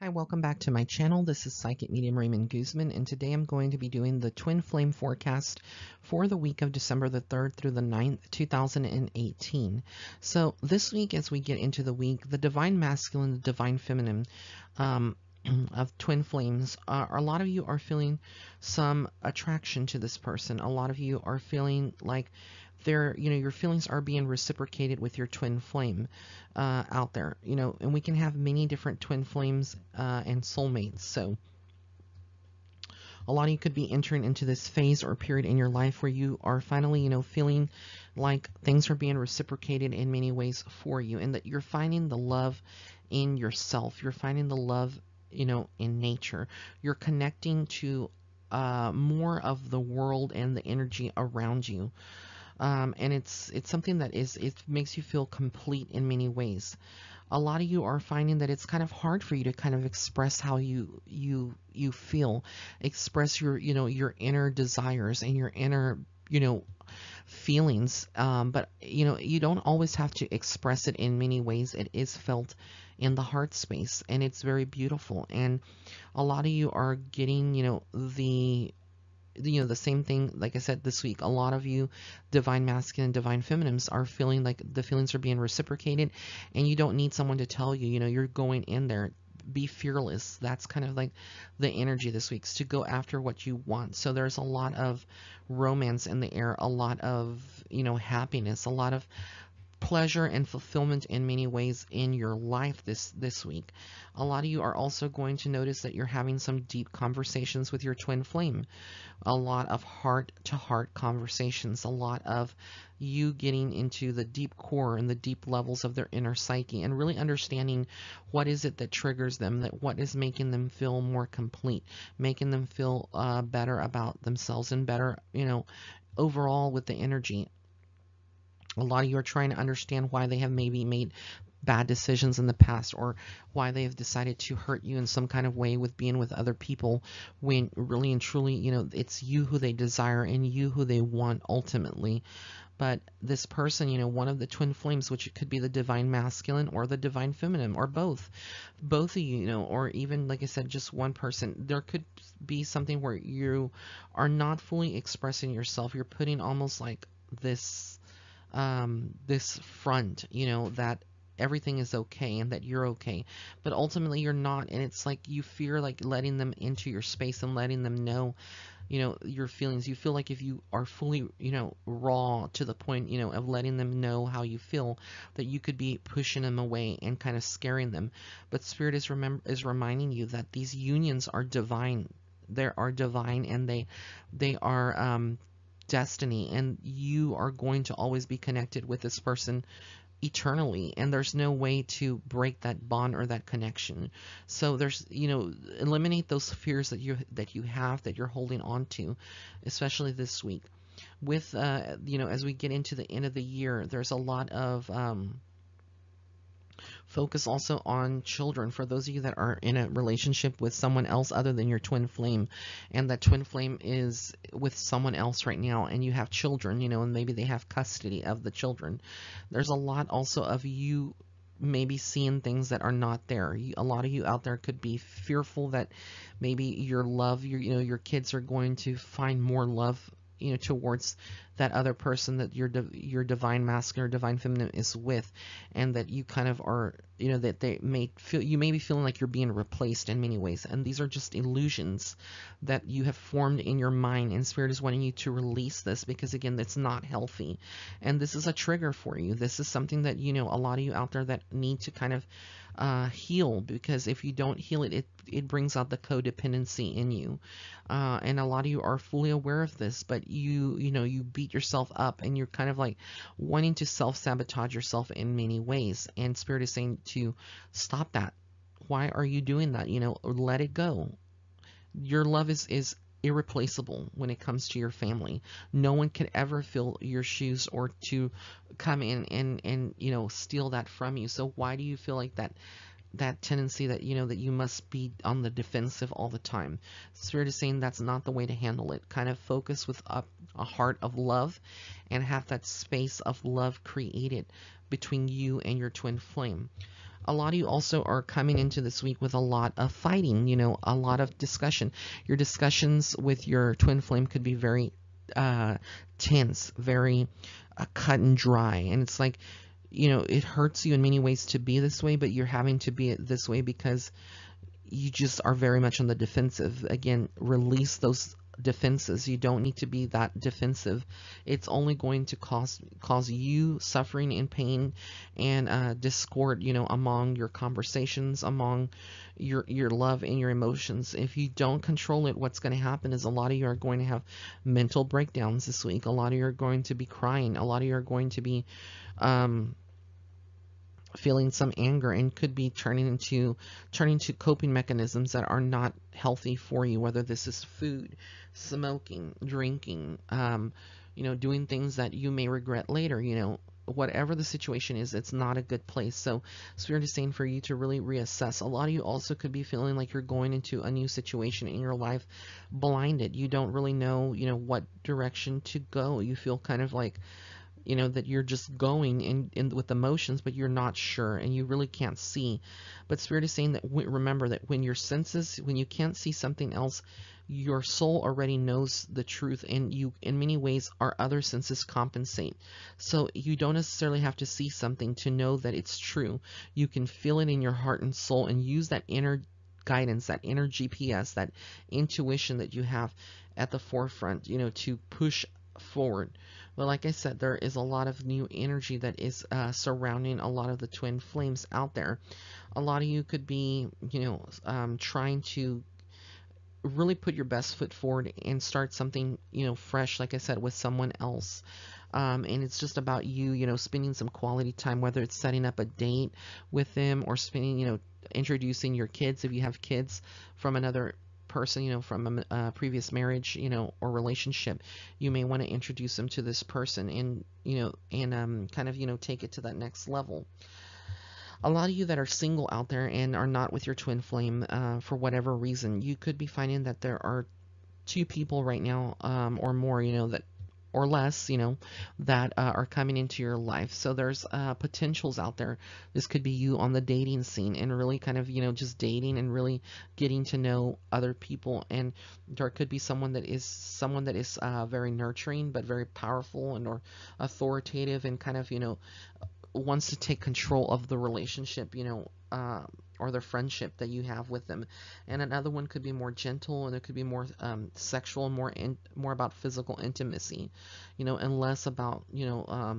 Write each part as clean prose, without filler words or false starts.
Hi, welcome back to my channel. This is Psychic Medium Raymond Guzman, and today I'm going to be doing the Twin Flame forecast for the week of December the 3rd through the 9th, 2018. So this week, as we get into the week, the Divine Masculine, the Divine Feminine of Twin Flames, a lot of you are feeling some attraction to this person. A lot of you are feeling like your feelings are being reciprocated with your twin flame out there, and we can have many different twin flames and soulmates. So a lot of you could be entering into this phase or period in your life where you are finally, feeling like things are being reciprocated in many ways for you, and that you're finding the love in yourself. You're finding the love, in nature. You're connecting to more of the world and the energy around you. And it's something that it makes you feel complete in many ways. A lot of you are finding that it's kind of hard for you to kind of express how you feel, express your inner desires and your inner feelings. But you don't always have to express it in many ways. It is felt in the heart space, and it's very beautiful. And a lot of you are getting the same thing. Like I said, this week, a lot of you divine masculine and divine feminines are feeling like the feelings are being reciprocated, and you don't need someone to tell you. You're going in there. Be fearless. That's kind of like the energy this week, is to go after what you want. So there's a lot of romance in the air, a lot of happiness, a lot of pleasure and fulfillment in many ways in your life this week. A lot of you are also going to notice that you're having some deep conversations with your twin flame, a lot of heart to heart conversations, a lot of you getting into the deep core and the deep levels of their inner psyche, and really understanding what is it that triggers them, that what is making them feel more complete, making them feel better about themselves, and better overall with the energy. A lot of you are trying to understand why they have maybe made bad decisions in the past, or why they have decided to hurt you in some kind of way with being with other people, when really and truly, it's you who they desire and you who they want ultimately. But this person, one of the twin flames, which it could be the divine masculine or the divine feminine, or both of you, or even, like I said, just one person. There could be something where you are not fully expressing yourself. You're putting almost like this front, that everything is okay and that you're okay, but ultimately you're not. And it's like you fear like letting them into your space and letting them know your feelings. You feel like if you are fully raw to the point of letting them know how you feel, that you could be pushing them away and kind of scaring them. But spirit is reminding you that these unions are divine. They are divine, and they are destiny, and you are going to always be connected with this person eternally, and there's no way to break that bond or that connection. So there's eliminate those fears that you have, that you're holding on to, especially this week. With as we get into the end of the year, there's a lot of focus also on children, for those of you that are in a relationship with someone else other than your twin flame, and that twin flame is with someone else right now, and you have children, and maybe they have custody of the children. There's a lot also of you maybe seeing things that are not there. A lot of you out there could be fearful that maybe your love, your kids are going to find more love towards that other person that your divine masculine or divine feminine is with, and that you kind of are, that you may be feeling like you're being replaced in many ways, and these are just illusions that you have formed in your mind, and spirit is wanting you to release this, because again, that's not healthy, and this is a trigger for you. This is something that a lot of you out there that need to kind of heal, because if you don't heal it, it brings out the codependency in you, and a lot of you are fully aware of this, but you beat yourself up, and you're kind of like wanting to self-sabotage yourself in many ways, and spirit is saying to stop that. Why are you doing that? Let it go. Your love is irreplaceable when it comes to your family. No one could ever fill your shoes or to come in and steal that from you. So why do you feel like that tendency that that you must be on the defensive all the time? Spirit is saying that's not the way to handle it. Kind of focus with a heart of love, and have that space of love created between you and your twin flame. A lot of you also are coming into this week with a lot of fighting, a lot of discussion. Your discussions with your twin flame could be very uh, tense, very cut and dry. And it's like, it hurts you in many ways to be this way, but you're having to be it this way because you just are very much on the defensive. Again, release those defenses. You don't need to be that defensive. It's only going to cause you suffering and pain and discord, among your conversations, among your love and your emotions. If you don't control it, what's going to happen is a lot of you are going to have mental breakdowns this week. A lot of you are going to be crying. A lot of you are going to be feeling some anger, and could be turning to coping mechanisms that are not healthy for you, whether this is food, smoking, drinking, doing things that you may regret later. Whatever the situation is, it's not a good place. So Spirit is saying for you to really reassess. A lot of you also could be feeling like you're going into a new situation in your life blinded. You don't really know, what direction to go. You feel kind of like, that you're just going in with emotions, but you're not sure and you really can't see. But Spirit is saying that remember that when you can't see something else, your soul already knows the truth, and you, in many ways, our other senses compensate. So you don't necessarily have to see something to know that it's true. You can feel it in your heart and soul and use that inner guidance, that inner GPS, that intuition that you have at the forefront, to push forward. But like I said, there is a lot of new energy that is surrounding a lot of the twin flames out there. A lot of you could be, trying to really put your best foot forward and start something, fresh, like I said, with someone else. And it's just about you, spending some quality time, whether it's setting up a date with them or spending, introducing your kids if you have kids from another person, from a previous marriage, or relationship. You may want to introduce them to this person and, kind of, take it to that next level. A lot of you that are single out there and are not with your twin flame, for whatever reason, you could be finding that there are two people right now, or more, that or less, that are coming into your life. So there's potentials out there. This could be you on the dating scene and really kind of, just dating and really getting to know other people. And there could be someone that is very nurturing, but very powerful and or authoritative and kind of, wants to take control of the relationship, or the friendship that you have with them. And another one could be more gentle, and it could be more sexual, more about physical intimacy, and less about,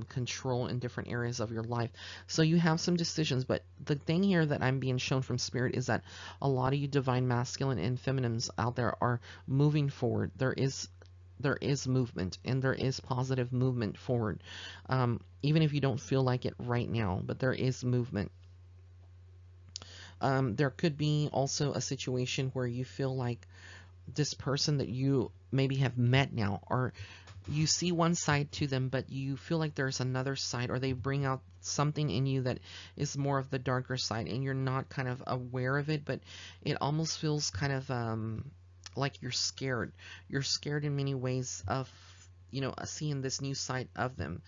control in different areas of your life. So you have some decisions, but the thing here that I'm being shown from Spirit is that a lot of you divine masculine and feminines out there are moving forward. There is movement, and there is positive movement forward, even if you don't feel like it right now, but there is movement. There could be also a situation where you feel like this person that you maybe have met now, or you see one side to them, but you feel like there's another side, or they bring out something in you that is more of the darker side, and you're not kind of aware of it, but it almost feels kind of like you're scared. You're scared in many ways of, seeing this new side of them.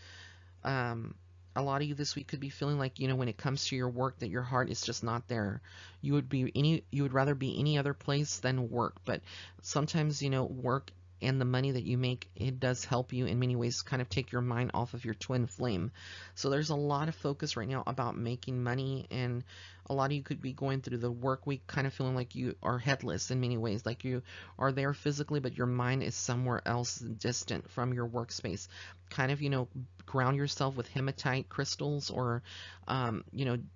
A lot of you this week could be feeling like, when it comes to your work, that your heart is just not there. You would rather be any other place than work. But sometimes, work and the money that you make, it does help you in many ways kind of take your mind off of your twin flame. So there's a lot of focus right now about making money, and a lot of you could be going through the work week kind of feeling like you are headless in many ways, like you are there physically, but your mind is somewhere else distant from your workspace. Kind of, ground yourself with hematite crystals, or,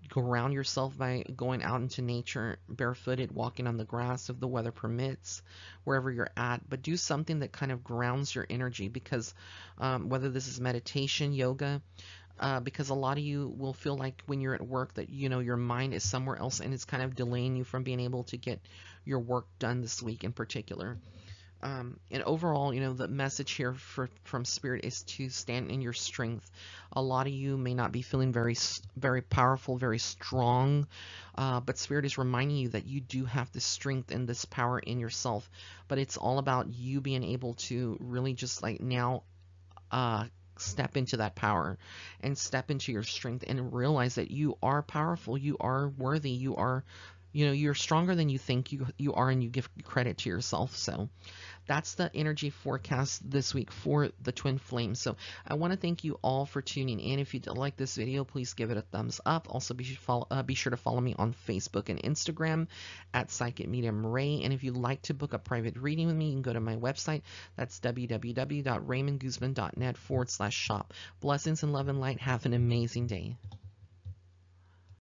ground yourself by going out into nature, barefooted, walking on the grass if the weather permits, wherever you're at. But do something that kind of grounds your energy, because whether this is meditation, yoga, because a lot of you will feel like when you're at work that, your mind is somewhere else, and it's kind of delaying you from being able to get your work done this week in particular. And overall, the message here from Spirit is to stand in your strength. A lot of you may not be feeling very, very powerful, very strong, but Spirit is reminding you that you do have this strength and this power in yourself. But it's all about you being able to really just like now step into that power and step into your strength and realize that you are powerful, you are worthy, you are, you're stronger than you think you are, and you give credit to yourself. So that's the energy forecast this week for the twin flames. So I want to thank you all for tuning in. If you did like this video, please give it a thumbs up. Also, be sure to follow me on Facebook and Instagram at Psychic Medium Ray. And if you'd like to book a private reading with me, you can go to my website. That's www.raymondguzman.net/shop. Blessings and love and light. Have an amazing day.